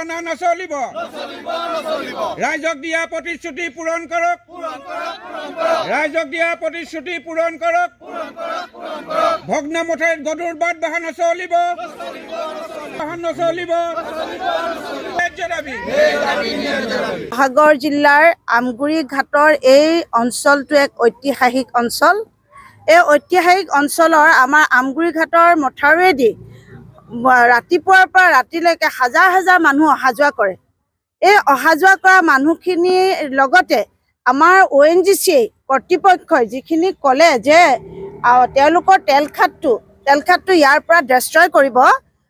বাহানা নচলিব ৰাইজক দিয়া প্ৰতিশ্ৰুতি পূৰণ কৰক ৰাইজক দিয়া প্ৰতিশ্ৰুতি পূৰণ কৰক ভগ্ন মথাউৰিত গধুৰ বাট বাহন নচলিব সাগৰ জিলাৰ আমগুৰি ঘাটৰ এই অঞ্চলটো এক ঐতিহাসিক অঞ্চল। এই ঐতিহাসিক অঞ্চলৰ আমাৰ আমগুৰি ঘাটৰ মথাউৰিয়েদি ৰাতিপুৱাৰ পৰা ৰাতিলৈকে হাজাৰ হাজাৰ মানুহ অহা যোৱা কৰে। এই অহা যোৱা কৰা মানুহখিনিৰ লগতে আমাৰ ONGC কৰ্তৃপক্ষই যিখিনি ক'লে যে তেওঁলোকৰ তেলখাটটো ইয়াৰ পৰা ডেষ্ট্ৰয় কৰিব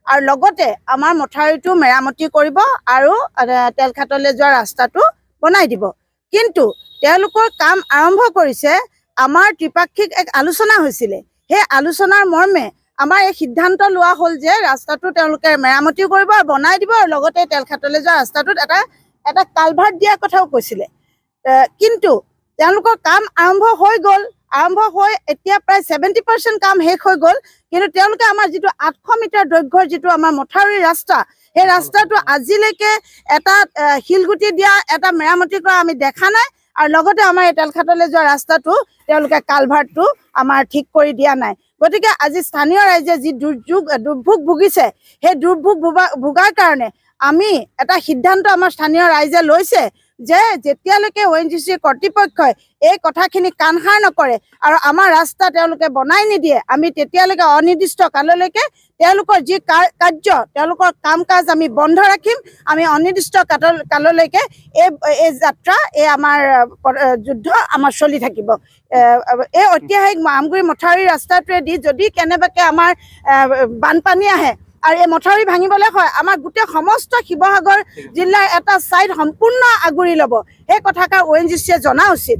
আৰু লগতে আমাৰ মথাউৰিটো মেৰামতি কৰিব আৰু তেলখাটলৈ যোৱা ৰাস্তাটো বনাই দিব। কিন্তু তেওঁলোকৰ কাম আৰম্ভ কৰিছে। আমাৰ ত্ৰিপাক্ষিক এক আলোচনা হৈছিলে। সেই আলোচনাৰ মৰ্মে আমাৰ এই সিদ্ধান্ত লোৱা হ'ল যে ৰাস্তাটো তেওঁলোকে মেৰামতি কৰিব আৰু বনাই দিব আৰু লগতে তেলখাটলৈ যোৱা ৰাস্তাটোত এটা কালভাৰ্ট দিয়াৰ কথাও কৈছিলে। কিন্তু তেওঁলোকৰ কাম আৰম্ভ হৈ গ'ল। আৰম্ভ হৈ এতিয়া প্ৰায় 70% কাম শেষ হৈ গ'ল। কিন্তু তেওঁলোকে আমাৰ যিটো 800 মিটাৰ দৈৰ্ঘ্যৰ যিটো আমাৰ মথাউৰি ৰাস্তা, সেই ৰাস্তাটো আজিলৈকে এটা শিলগুটি দিয়া এটা মেৰামতি কৰা আমি দেখা নাই। আৰু লগতে আমাৰ এই তেলখাটলৈ যোৱা ৰাস্তাটো তেওঁলোকে কালভাৰ্টটো আমাৰ ঠিক কৰি দিয়া নাই। গতিকে আজি স্থানীয় ৰাইজে যি দুৰ্ভোগ ভুগিছে, সেই দুৰ্ভোগ ভোগাৰ কাৰণে আমি এটা সিদ্ধান্ত আমাৰ স্থানীয় ৰাইজে লৈছে যে যেতিয়ালৈকে ONGC কৰ্তৃপক্ষই এই কথাখিনি কাণসাৰ নকৰে আৰু আমাৰ ৰাস্তা তেওঁলোকে বনাই নিদিয়ে, আমি তেতিয়ালৈকে অনিৰ্দিষ্ট কাললৈকে তেওঁলোকৰ যি কাৰ্য তেওঁলোকৰ কাম কাজ আমি বন্ধ ৰাখিম। আমি অনিৰ্দিষ্ট কাললৈকে এই যাত্ৰা আমাৰ যুদ্ধ আমাৰ চলি থাকিব। এই ঐতিহাসিক আমগুৰি মথাউৰি ৰাস্তাটোৱেদি যদি কেনেবাকৈ আমাৰ বানপানী আহে আৰু এই মথাউৰি ভাঙিবলৈ হয়, আমাৰ গোটেই সমস্ত শিৱসাগৰ জিলাৰ এটা ছাইড সম্পূৰ্ণ আগুৰি ল'ব। সেই কথাষাৰ ONGCয়ে জনা উচিত।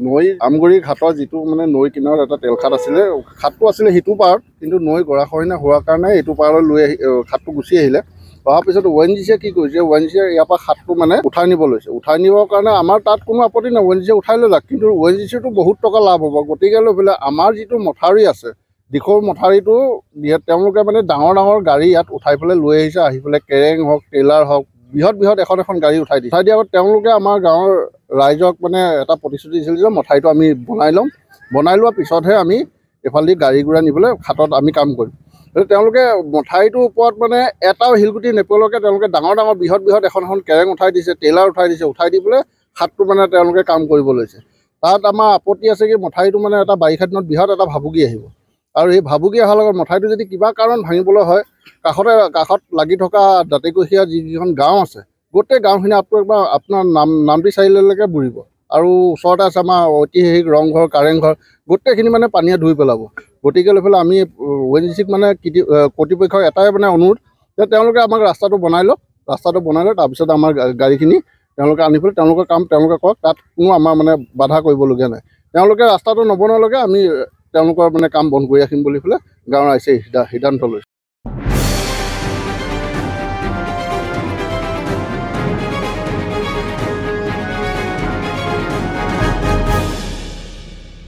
নৈ আমগুৰি ঘাটৰ যিটো মানে নৈ কিনাৰত এটা তেলখাট আছিলে, খাটটো আছিলে সিটো পাৰত, কিন্তু নৈ গৰাখহনীয়া হোৱাৰ কাৰণে এইটো পাৰলৈ লৈ খাটটো গুচি আহিলে। অহাৰ পিছত ONGCয়ে কি কৰিছে, ONGCয়ে ইয়াৰ পৰা খাটটো মানে উঠাই নিব লৈছে। উঠাই নিবৰ কাৰণে আমাৰ তাত কোনো আপত্তি নাই, ONGCয়ে উঠাই লৈ যাওক। কিন্তু ONGCটো বহুত টকা লাভ হ'ব। গতিকে লৈ পেলাই আমাৰ যিটো মথাউৰি আছে, দিখৌৰ মথাউৰিটো তেওঁলোকে মানে ডাঙৰ ডাঙৰ গাড়ী ইয়াত উঠাই পেলাই লৈ আহিছে। আহি পেলাই কেৰেং হওক, ট্ৰেইলাৰ হওক, বৃহৎ এখন গাড়ী উঠাই দিছে। উঠাই দিয়াৰ আগত তেওঁলোকে আমাৰ গাঁৱৰ ৰাইজক মানে এটা প্ৰতিশ্ৰুতি দিছিল যে মথাউৰিটো আমি বনাই ল'ম, বনাই লোৱাৰ পিছতহে আমি এইফালেদি গাড়ী ঘোঁৰা নিবলৈ খাটত আমি কাম কৰিম। তেওঁলোকে মথাউৰিটোৰ ওপৰত মানে এটাও শিলগুটি নেপেলোৱাকৈ তেওঁলোকে ডাঙৰ বৃহৎ এখন কেৰেং উঠাই দিছে, ট্ৰেইলাৰ উঠাই দিছে। উঠাই দি পেলাই খাটটো মানে তেওঁলোকে কাম কৰিব লৈছে। তাত আমাৰ আপত্তি আছে কি মথাউৰিটো মানে এটা বাৰিষা দিনত বৃহৎ এটা ভাবুকি আহিব। আৰু এই ভাবুকি অহাৰ লগত মথাউৰিটো যদি কিবা কাৰণ ভাঙিবলৈ হয়, কাষত লাগি থকা দাঁতিকষীয়া যিকেইখন গাঁও আছে, গোটেই গাঁওখিনি আপোনাৰ নামটি চাৰিআলিলৈকে বুৰিব। আৰু ওচৰতে আছে আমাৰ ঐতিহাসিক ৰংঘৰ, কাৰেংঘৰ, গোটেইখিনি মানে পানীয়ে ধুই পেলাব। গতিকে লৈ পেলাই আমি ONGCক মানে কৰ্তৃপক্ষক এটাই মানে অনুৰোধ যে তেওঁলোকে আমাক ৰাস্তাটো বনাই লওক, তাৰপিছত আমাৰ গাড়ীখিনি তেওঁলোকে আনি পেলাই তেওঁলোকৰ কাম তেওঁলোকে কৰক। তাত কোনো আমাৰ মানে বাধা কৰিবলগীয়া নাই। তেওঁলোকে ৰাস্তাটো নবনোৱালৈকে আমি তেওঁলোকৰ মানে কাম বন্ধ কৰি ৰাখিম বুলি পেলাই গাঁৱৰ ৰাইজে সিদ্ধান্ত লৈছে।